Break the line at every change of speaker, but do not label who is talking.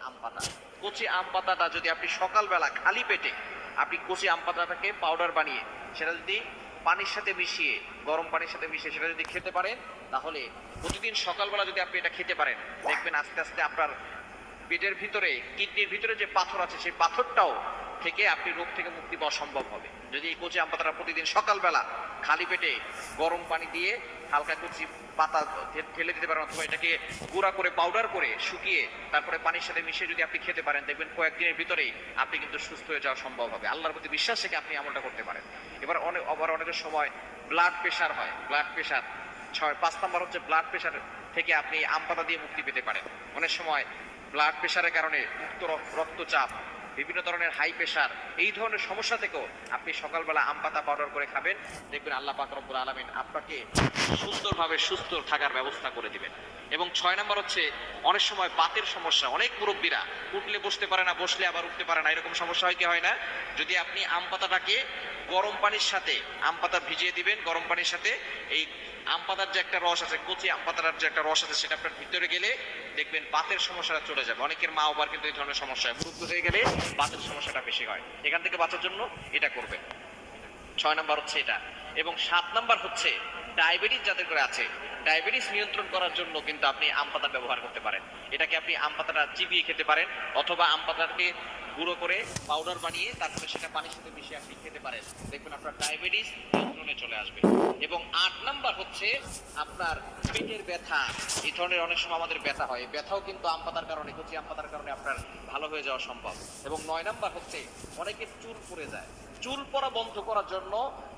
আম পাতা। কচি আম পাতাটা যদি আপনি সকালবেলা খালি পেটে আপনি কচি আম পাতাটাকে পাউডার বানিয়ে সেটা যদি পানির সাথে মিশিয়ে, গরম পানির সাথে মিশিয়ে সেটা যদি খেতে পারেন, তাহলে প্রতিদিন সকালবেলা যদি আপনি এটা খেতে পারেন, দেখবেন আস্তে আস্তে আপনার পেটের ভিতরে, কিডনির ভিতরে যে পাথর আছে সেই পাথরটাও থেকে আপনি রোগ থেকে মুক্তি পাওয়া সম্ভব হবে। যদি এই কচি আম পাতাটা প্রতিদিন সকালবেলা খালি পেটে গরম পানি দিয়ে হালকা কচি পাতা ঢেলে দিতে পারেন, অথবা এটাকে গুঁড়া করে পাউডার করে শুকিয়ে তারপরে পানির সাথে মিশিয়ে যদি আপনি খেতে পারেন, দেখবেন কয়েকদিনের ভিতরেই আপনি কিন্তু সুস্থ হয়ে যাওয়া সম্ভব হবে। আল্লাহর প্রতি বিশ্বাস থেকে আপনি আমলটা করতে পারেন। এবার অনেকের সময় ব্লাড প্রেশার হয়, ব্লাড প্রেশার 5 নাম্বার হচ্ছে ব্লাড প্রেশার থেকে আপনি আম পাতা দিয়ে মুক্তি পেতে পারেন। অনেক সময় ব্লাড প্রেশারের কারণে উচ্চ রক্তচাপ, বিভিন্ন ধরনের হাই প্রেশার, এই ধরনের সমস্যা থেকেও আপনি সকালবেলা আম পাতা পাউডার করে খাবেন, দেখবেন আল্লাহ পাক রব্বুল আলামিন আপনাকে সুন্দরভাবে সুস্থ থাকার ব্যবস্থা করে দিবেন। এবং 6 নাম্বার হচ্ছে অনেক সময় বাতের সমস্যা, অনেক মুরব্বীরা উঠলে বসতে পারে না, বসলে আবার উঠতে পারে না, এরকম সমস্যা হয় কি হয় না? যদি আপনি আম পাতাটাকে গরম পানির সাথে, আম পাতা ভিজিয়ে দিবেন গরম পানির সাথে, এই আম পাতার যে একটা রস আছে, কচি আম পাতার যে একটা রস আছে, সেটা আপনার ভিতরে গেলে দেখবেন বাতের সমস্যাটা চলে যাবে। অনেকের মা বাবার কিন্তু এই ধরনের সমস্যা হয়, মুরব্বী হয়ে গেলে বাতের সমস্যাটা বেশি হয়। এখান থেকে বাঁচার জন্য এটা করবেন। 6 নাম্বার হচ্ছে এটা। এবং 7 নাম্বার হচ্ছে ডায়াবেটিস যাদের করে আছে, ডায়াবেটিস নিয়ন্ত্রণ করার জন্য কিন্তু আপনি আম পাতা ব্যবহার করতে পারেন। এটাকে আপনি আম পাতাটা চিবিয়ে খেতে পারেন, অথবা আম পাতাটাকে গুঁড়ো করে পাউডার বানিয়ে তারপরে সেটা পানির সাথে মিশিয়ে আপনি খেতে পারেন, দেখবেন আপনার ডায়াবেটিস নিয়ন্ত্রণে চলে আসবে। এবং 8 নাম্বার হচ্ছে আপনার পেটের ব্যথা, এই ধরনের অনেক সময় আমাদের ব্যথা হয়, ব্যথাও কিন্তু আম পাতার কারণে, কচি আম পাতার কারণে আপনার ভালো হয়ে যাওয়া সম্ভব। এবং 9 নাম্বার হচ্ছে অনেকের চুল পড়ে যায়, চুল পড়া বন্ধ করার জন্য